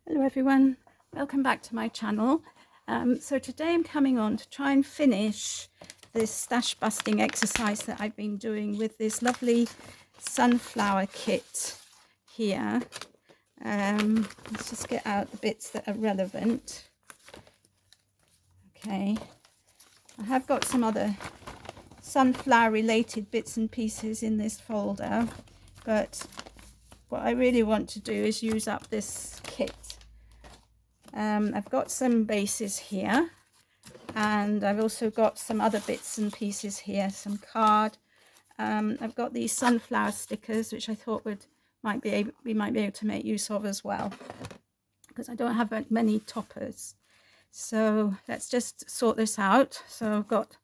Hello everyone, welcome back to my channel. So today I'm coming on to try and finish this stash busting exercise that I've been doing with this lovely sunflower kit here. Let's just get out the bits that are relevant. Okay, I have got some other sunflower related bits and pieces in this folder, but what I really want to do is use up this kit. I've got some bases here, and I've also got some other bits and pieces here, some card. I've got these sunflower stickers, which I thought we might be able to make use of as well, because I don't have many toppers. So let's just sort this out. So I've got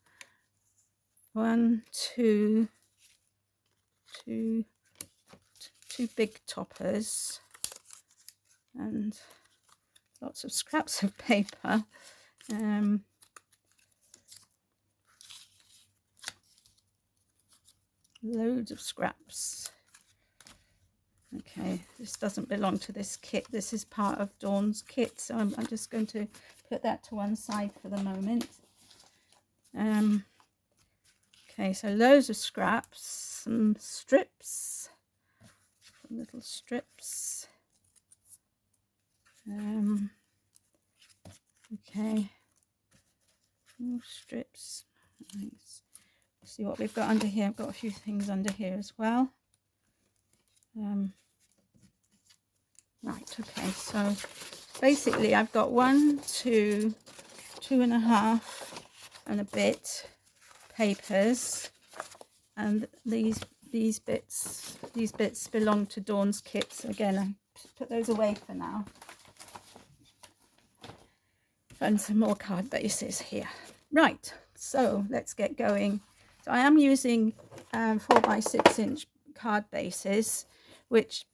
two big toppers and lots of scraps of paper. Loads of scraps. Okay, this doesn't belong to this kit. This is part of Dawn's kit, so I'm just going to put that to one side for the moment. Okay, so loads of scraps, some strips, some little strips. Okay, more strips. Nice. See what we've got under here. I've got a few things under here as well. Right, okay, so basically I've got 1, 2, 2.5 and a bit papers, and these bits belong to Dawn's kits. Again, I put those away for now. And some more card bases here. Right, so let's get going. So I am using 4x6" card bases, which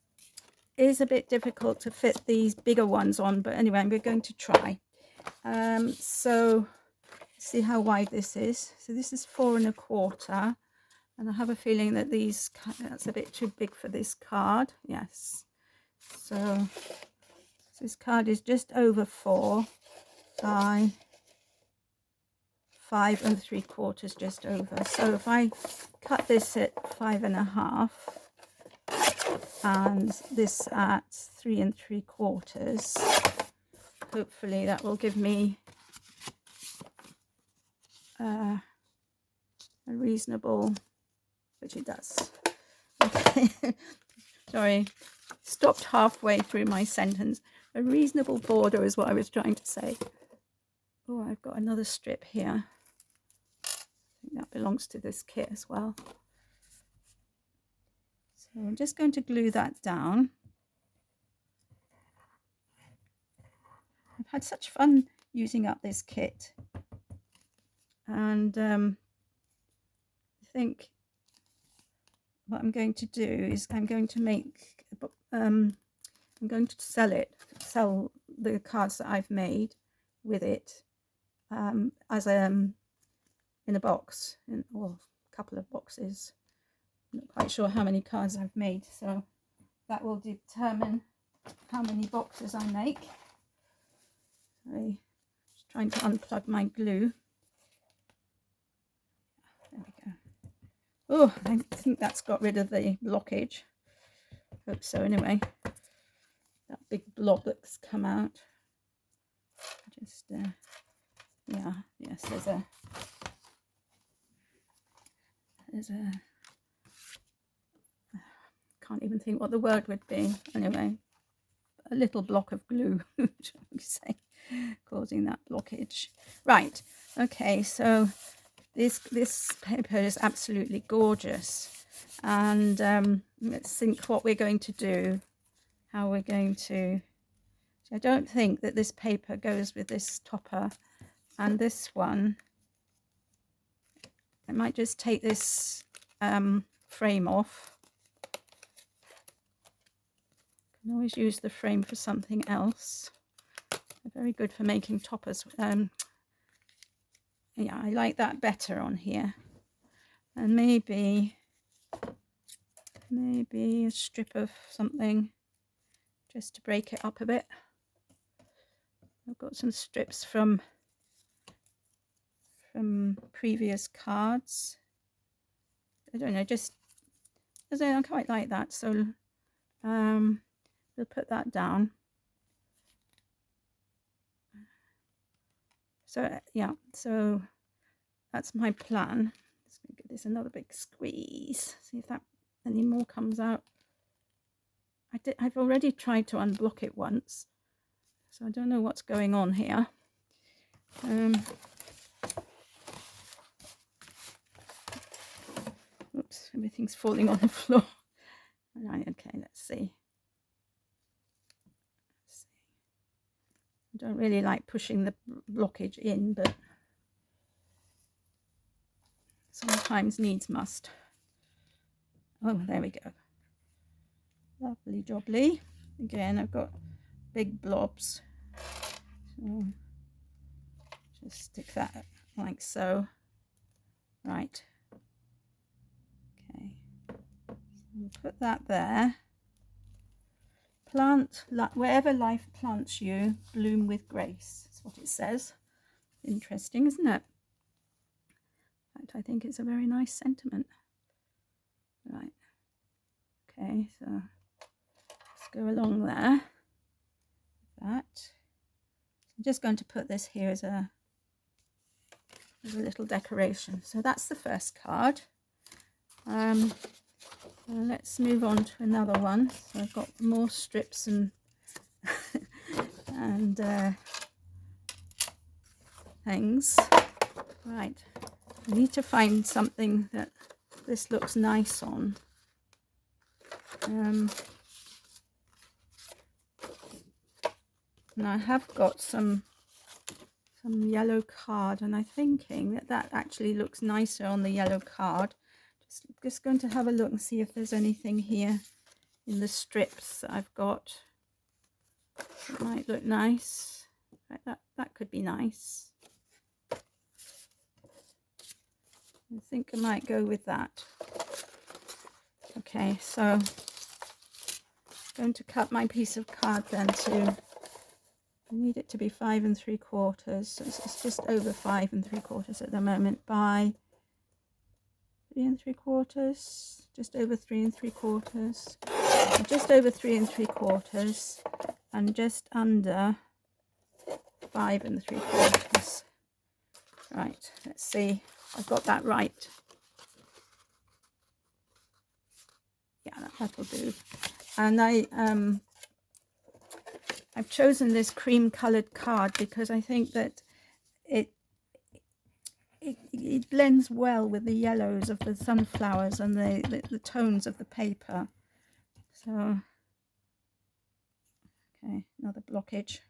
is a bit difficult to fit these bigger ones on, but anyway, we're going to try. So see how wide this is. So this is 4.25, and I have a feeling that that's a bit too big for this card. Yes, so this card is just over 4 by 5.75, just over. So if I cut this at 5.5 and this at 3.75, hopefully that will give me a reasonable, which it does. Okay. Sorry, stopped halfway through my sentence. A reasonable border is what I was trying to say. Oh, I've got another strip here. I think that belongs to this kit as well. So I'm just going to glue that down. I've had such fun using up this kit, and I think what I'm going to do is I'm going to sell the cards that I've made with it as in a box, or a couple of boxes. I'm not quite sure how many cards I've made, so that will determine how many boxes I make. I'm just trying to unplug my glue. There we go. Oh, I think that's got rid of the blockage. Hope so anyway. That big blob that's come out. Just yeah, yes, there's a can't even think what the word would be. Anyway, a little block of glue, shall we say, causing that blockage. Right, okay, so this paper is absolutely gorgeous, and let's think what we're going to do, how we're going to. I don't think that this paper goes with this topper and this one. I might just take this frame off. Can always use the frame for something else. They're very good for making toppers. Yeah, I like that better on here. And maybe a strip of something just to break it up a bit. I've got some strips from previous cards. I don't know, just I quite like that, so we'll put that down. So yeah, so that's my plan. Let's give this another big squeeze, see if that any more comes out. I've already tried to unblock it once, so I don't know what's going on here. Oops, everything's falling on the floor. Right, okay, let's see. I don't really like pushing the blockage in, but sometimes needs must. Oh, there we go. Lovely jobbly. Again, I've got big blobs. So just stick that like so. Right. Okay. So we'll put that there. Plant, wherever life plants you, bloom with grace. That's what it says. Interesting, isn't it? In fact, I think it's a very nice sentiment. Right. Okay, so let's go along there. That. I'm just going to put this here as a little decoration. So that's the first card. So let's move on to another one. So I've got more strips and and things. Right, I need to find something that this looks nice on. And I have got some yellow card, and I'm thinking that actually looks nicer on the yellow card. Just going to have a look and see if there's anything here in the strips that I've got. It might look nice. Right, that could be nice. I think I might go with that. Okay, so I'm going to cut my piece of card then to, I need it to be 5 3/4, so it's just over 5 3/4 at the moment, by 3 3/4, just over 3 3/4, just over 3 3/4, and just under 5 3/4. Right, let's see. I've got that right. Yeah, that'll do. And I've chosen this cream colored card because I think that it blends well with the yellows of the sunflowers and the tones of the paper. So, okay, another blockage.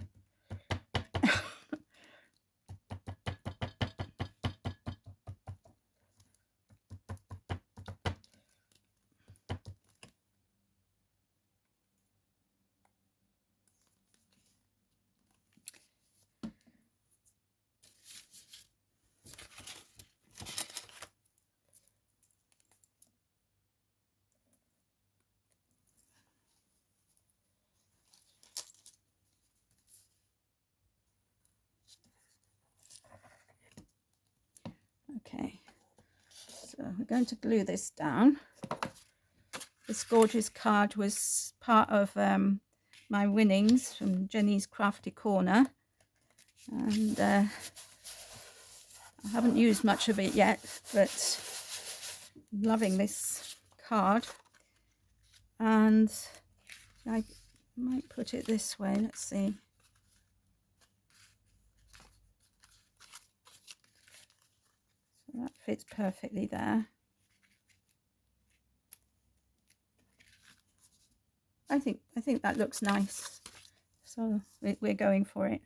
Okay, so we're going to glue this down. This gorgeous card was part of my winnings from Jenny's Crafty Corner, and I haven't used much of it yet, but I'm loving this card. And I might put it this way, let's see. So that fits perfectly there. I think that looks nice, so we're going for it.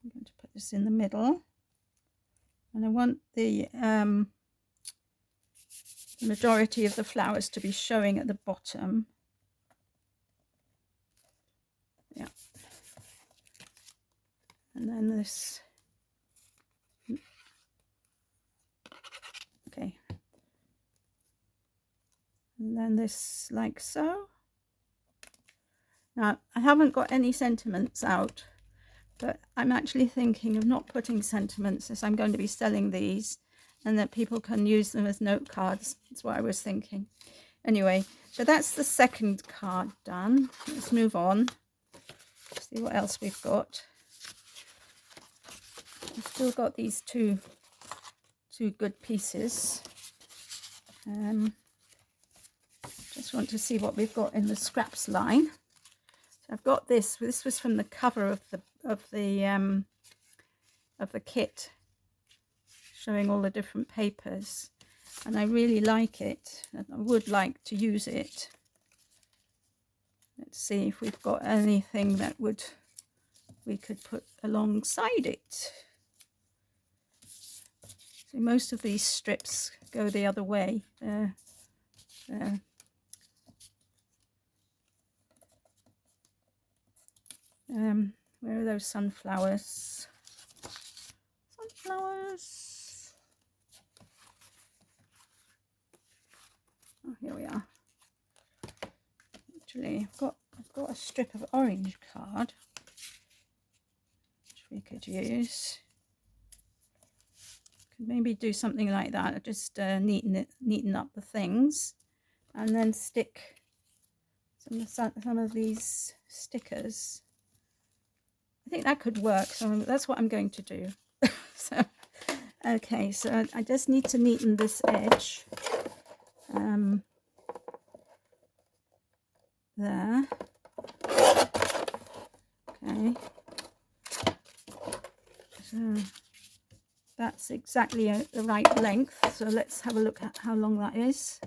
I'm going to put this in the middle, and I want the majority of the flowers to be showing at the bottom. Yeah, and then this. Okay, and then this like so. Now I haven't got any sentiments out, but I'm actually thinking of not putting sentiments, as I'm going to be selling these and that people can use them as note cards. That's what I was thinking. Anyway, so that's the second card done. Let's move on, see what else we've got. We've still got these two good pieces. Just want to see what we've got in the scraps line. So I've got this. This was from the cover of the kit, showing all the different papers, and I really like it, and I would like to use it. Let's see if we've got anything that we could put alongside it. So most of these strips go the other way. Where are those sunflowers? Sunflowers. Oh, here we are. Actually, I've got a strip of orange card which we could use. Could maybe do something like that. Just neaten up the things, and then stick some of these stickers. I think that could work, so that's what I'm going to do. So, okay, so I just need to neaten this edge. There. Okay. So that's exactly the right length. So let's have a look at how long that is.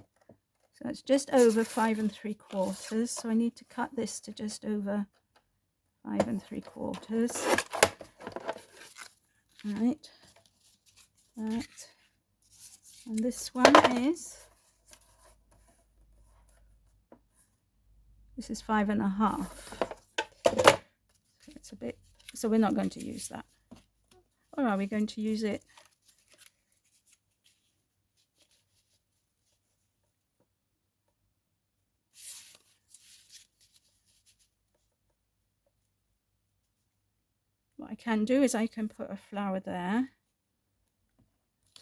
So it's just over 5 3/4. So I need to cut this to just over 5 3/4. Right. That. And this one is. This is 5 1/2. So it's a bit. So we're not going to use that. Or are we going to use it? What I can do is I can put a flower there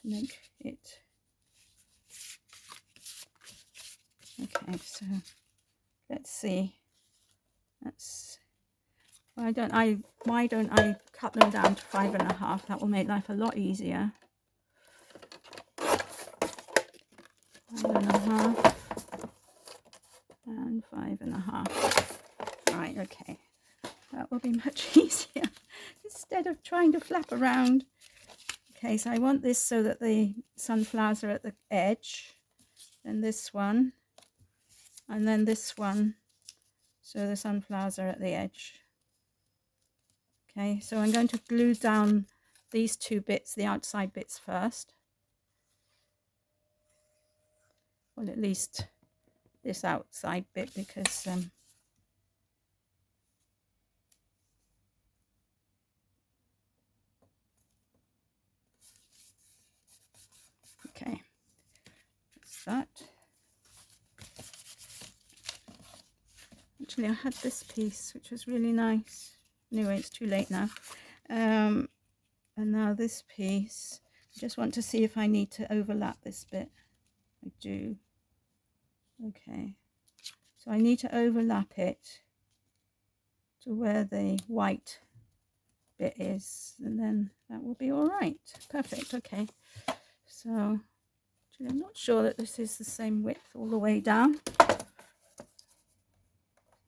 to make it. Okay, so let's see. Why don't I cut them down to 5 1/2? That will make life a lot easier. 5 1/2 and 5 1/2. Right, okay. That will be much easier instead of trying to flap around. Okay, so I want this so that the sunflowers are at the edge, then this one, and then this one, so the sunflowers are at the edge. Okay, so I'm going to glue down these two bits, the outside bits first. Well, at least this outside bit, because okay, that's that. Actually, I had this piece, which was really nice. Anyway, it's too late now. And now this piece, I just want to see if I need to overlap this bit. I do. Okay, so I need to overlap it to where the white bit is, and then that will be all right. Perfect. Okay, so actually, I'm not sure that this is the same width all the way down.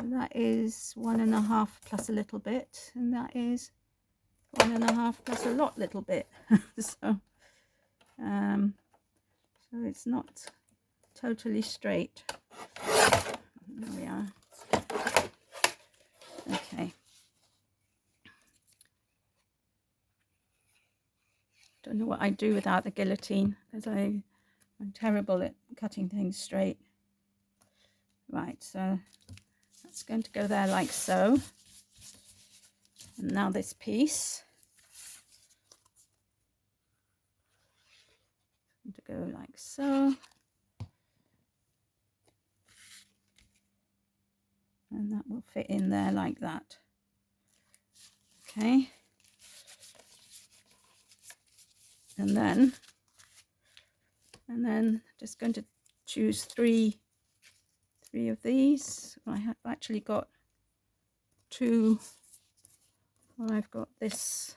And that is 1 1/2 plus a little bit, and that is 1 1/2 plus a little bit. So it's not totally straight. There we are. Okay. Don't know what I'd do without the guillotine, because I'm terrible at cutting things straight. Right, so that's going to go there like so. And now this piece. To go like so. that will fit in there like that. Okay. And then just going to choose three of these. I have actually got two. Well, I've got this.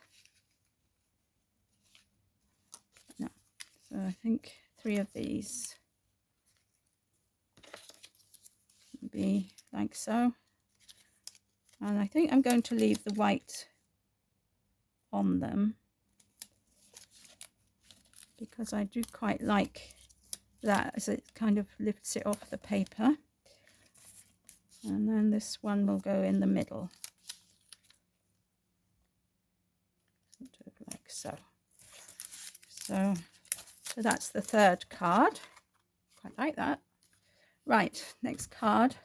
No, so I think 3 of these would be like so. And I think I'm going to leave the white on them because I do quite like that, as it kind of lifts it off the paper. And then this one will go in the middle, like so. So that's the 3rd card. Quite like that. Right, next card.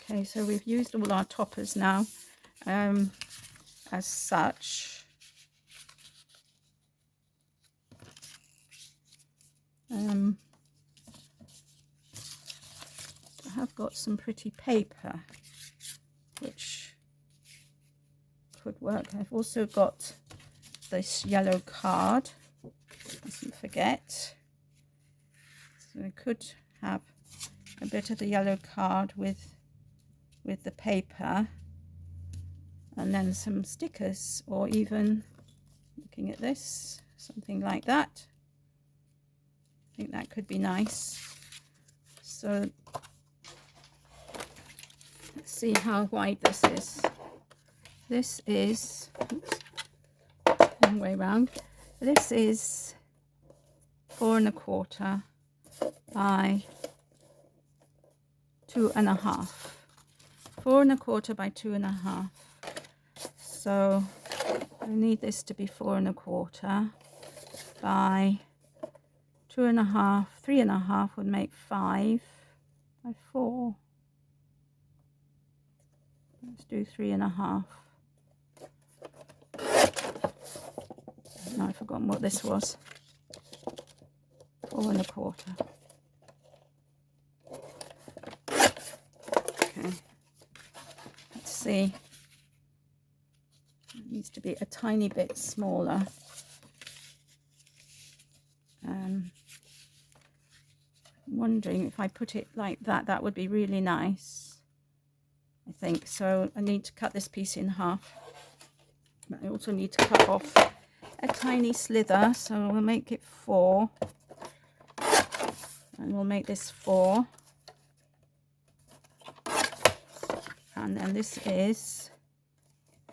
Okay, so we've used all our toppers now, as such. I have got some pretty paper, which could work. I've also got this yellow card, mustn't forget. So I could have a bit of the yellow card with the paper, and then some stickers, or even, looking at this, something like that. I think that could be nice. So let's see how wide this is. This is, oops, wrong way round. This is 4 1/4 by 2 1/2. 4 1/4 by 2 1/2. So I need this to be 4 1/4 by 2 1/2. 3 1/2 would make 5 by 4. Let's do 3 1/2. No, I've forgotten what this was. 4 1/4. Okay. Let's see. It needs to be a tiny bit smaller. I'm wondering if I put it like that, that would be really nice, I think. So I need to cut this piece in half. But I also need to cut off a tiny slither, so we'll make it 4. And we'll make this 4. And then this is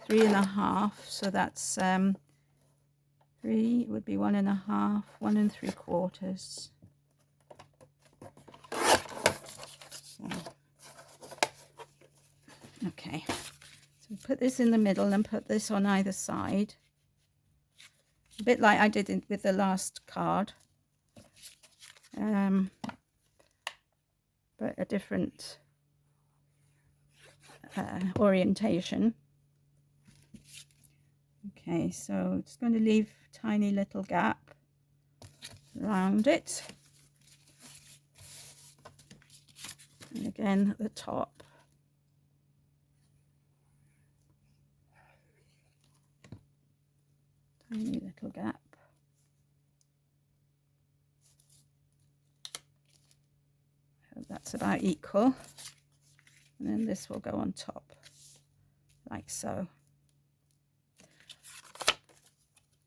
3 1/2, so that's 3 would be 1 1/2, 1 3/4. So, okay, so put this in the middle and put this on either side, a bit like I did with the last card, but a different orientation. Okay, so just going to leave a tiny little gap around it, and again at the top. Tiny little gap. So that's about equal, and then this will go on top like so.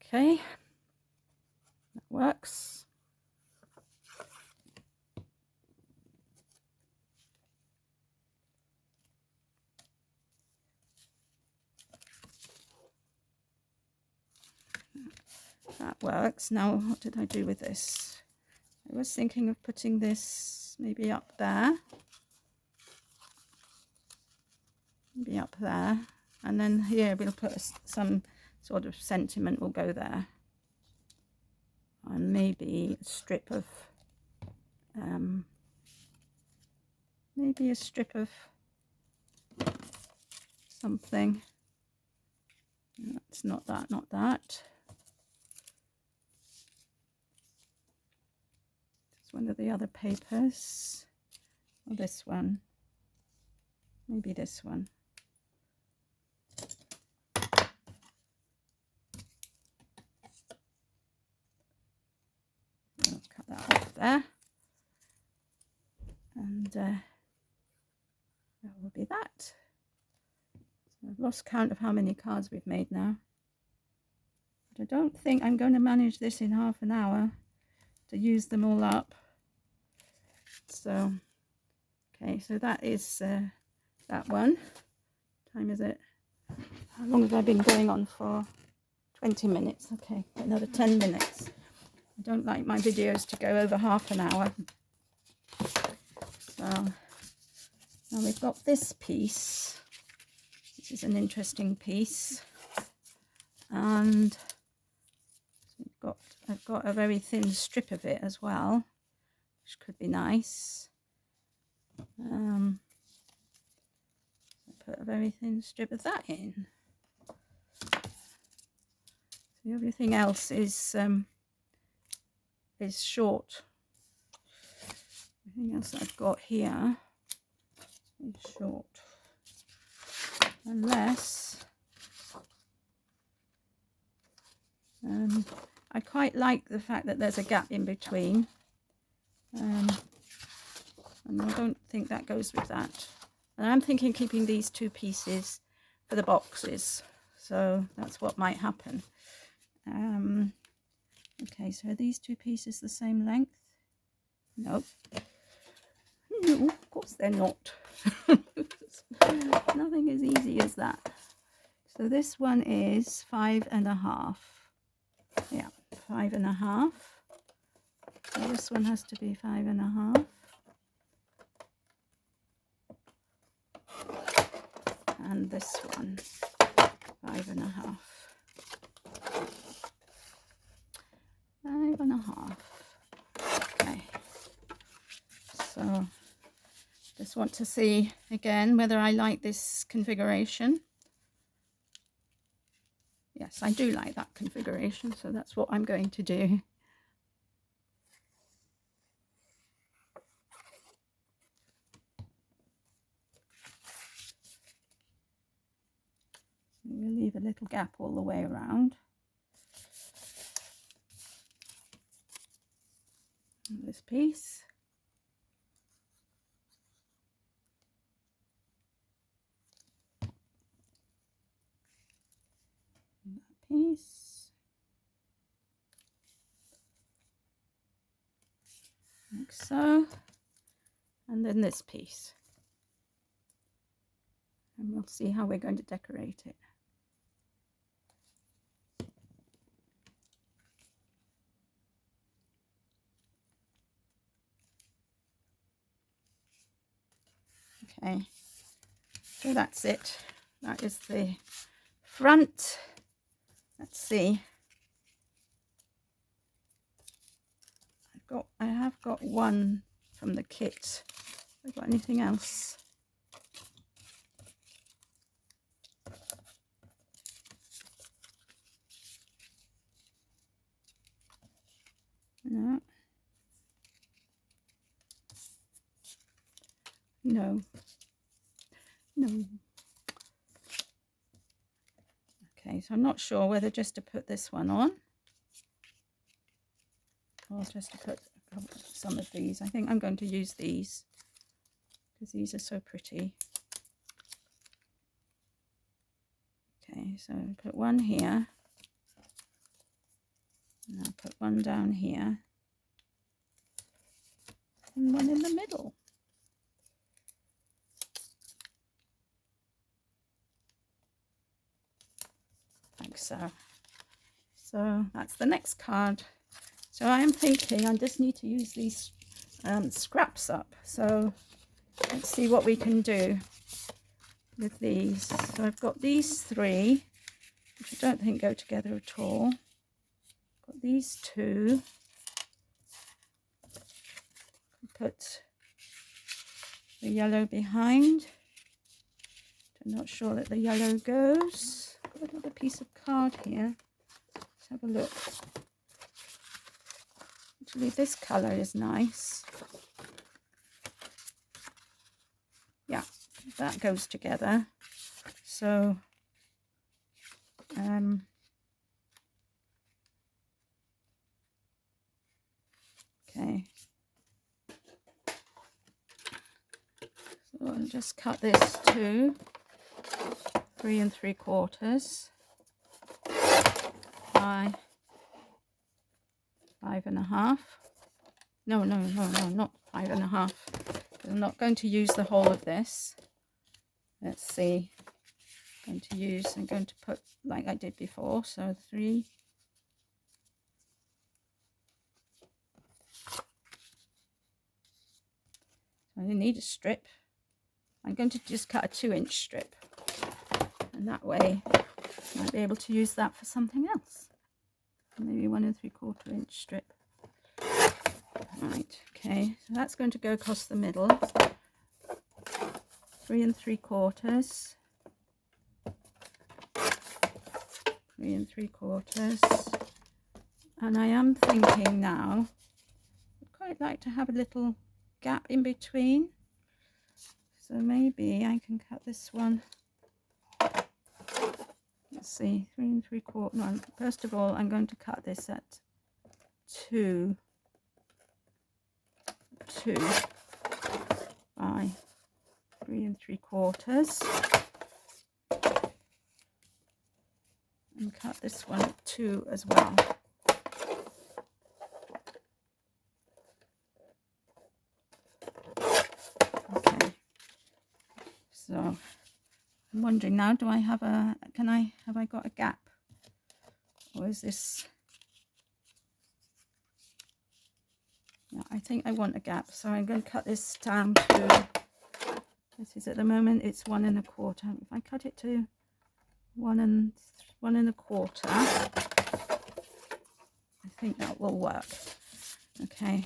Okay, that works. That works. Now, what did I do with this? I was thinking of putting this maybe up there. Maybe up there. And then here we'll put some sort of sentiment will go there. And maybe a strip of, something. That's not that, not that. It's one of the other papers. or this one. Maybe this one. I'll cut that off there. And that will be that. So I've lost count of how many cards we've made now. But I don't think I'm going to manage this in half an hour to use them all up. So, okay, so that is that one. What time is it? How long have I been going on for? 20 minutes. Okay, another 10 minutes. I don't like my videos to go over half an hour. So now we've got this piece. This is an interesting piece. And I've got a very thin strip of it as well, which could be nice. Put a very thin strip of that in. So everything else is short. Everything else I've got here is short, unless I quite like the fact that there's a gap in between, and I don't think that goes with that. And I'm thinking keeping these two pieces for the boxes, so that's what might happen. Okay, so are these two pieces the same length? Nope. No, of course they're not. Nothing as easy as that. So this one is 5.5. Yeah, 5.5. So this one has to be 5.5. And this one, 5.5. 5.5. Okay. So just want to see again whether I like this configuration. Yes, I do like that configuration, so that's what I'm going to do. We'll leave a little gap all the way around. And this piece. And that piece. Like so. And then this piece. And we'll see how we're going to decorate it. Okay, so that's it. That is the front. Let's see. I have got one from the kit. Have I got anything else? No. No. No. Okay, so I'm not sure whether just to put this one on or just to put some of these. I think I'm going to use these because these are so pretty. Okay, so put one here. And I'll put one down here. And one in the middle. Like so. So that's the next card. So I am thinking I just need to use these scraps up. So let's see what we can do with these. So I've got these three, which I don't think go together at all. Got these two. Put the yellow behind. I'm not sure that the yellow goes. Got another piece of card here. Let's have a look. Actually, this colour is nice. that goes together. So okay, so I'll just cut this to 3 3/4 by 5 1/2. No, not 5 1/2. I'm not going to use the whole of this. Let's see. I'm going to put like I did before. So 3. So I need a strip. I'm going to just cut a 2-inch strip, and that way I might be able to use that for something else. Maybe 1 3/4 inch strip. Right, okay, so that's going to go across the middle. 3 3/4. 3 3/4. And I am thinking now, I'd quite like to have a little gap in between. So maybe I can cut this one. Let's see, 3 3/4. No, first of all, I'm going to cut this at 2 by 3 3/4. And cut this one at 2 as well. Okay. So I'm wondering now, do I have a, have I got a gap? Or is this, yeah, I think I want a gap. So I'm going to cut this down to, this is at the moment, it's 1 1/4. If I cut it to 1 1/4, I think that will work. Okay.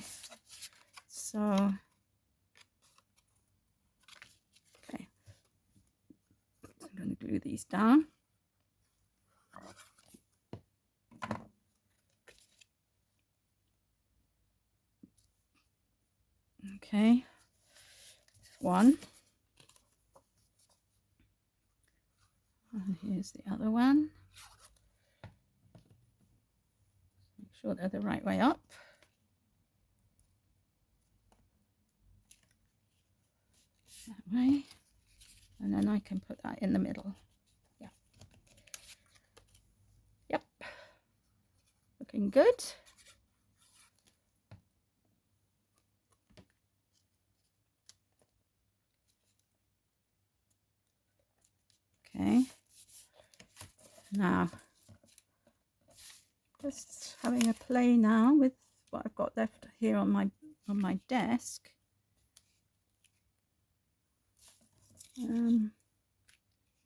So, okay. I'm going to glue these down. Okay, one, and here's the other one. Make sure they're the right way up. That way, and then I can put that in the middle. Yeah. Yep. Looking good. Okay, now just having a play now with what I've got left here on my desk.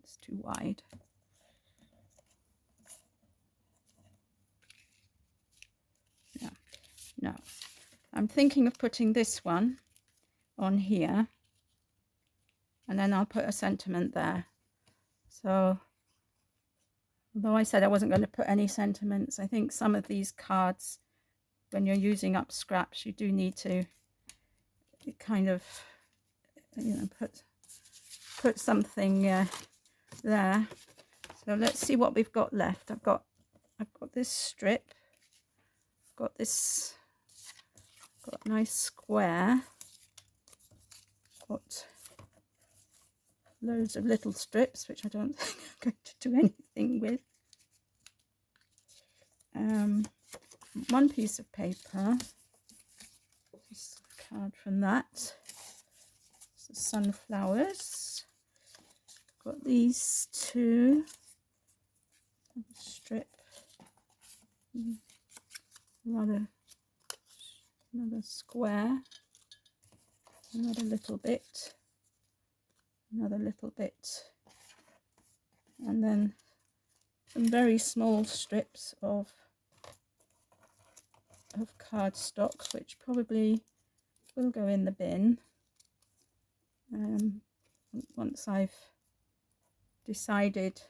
It's too wide. Yeah, no, I'm thinking of putting this one on here, and then I'll put a sentiment there. So although I said I wasn't going to put any sentiments, I think some of these cards, when you're using up scraps, you do need to kind of, you know, put something there. So let's see what we've got left. I've got this strip. I've got this, got a nice square. Got loads of little strips, which I don't think I'm going to do anything with. One piece of paper, just a card from that. So sunflowers. Got these two. Strip. Another square. Another little bit. Another little bit. And then some very small strips of cardstock, which probably will go in the bin once I've decided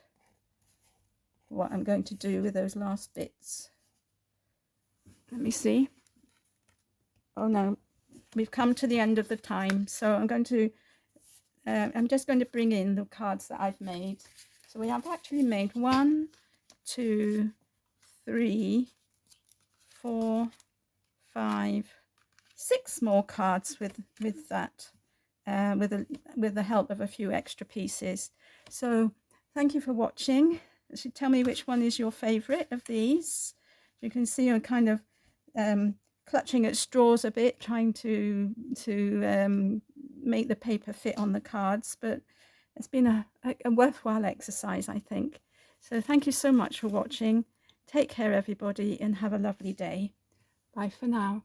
what I'm going to do with those last bits. Let me see. Oh no, we've come to the end of the time, so I'm going to I'm just going to bring in the cards that I've made. So we have actually made 1, 2, 3, 4, 5, 6 more cards with that, with the help of a few extra pieces. So thank you for watching. So tell me which one is your favorite of these. You can see I'm kind of clutching at straws a bit, trying to make the paper fit on the cards, but it's been a worthwhile exercise, I think. So thank you so much for watching. Take care, everybody, and have a lovely day. Bye for now.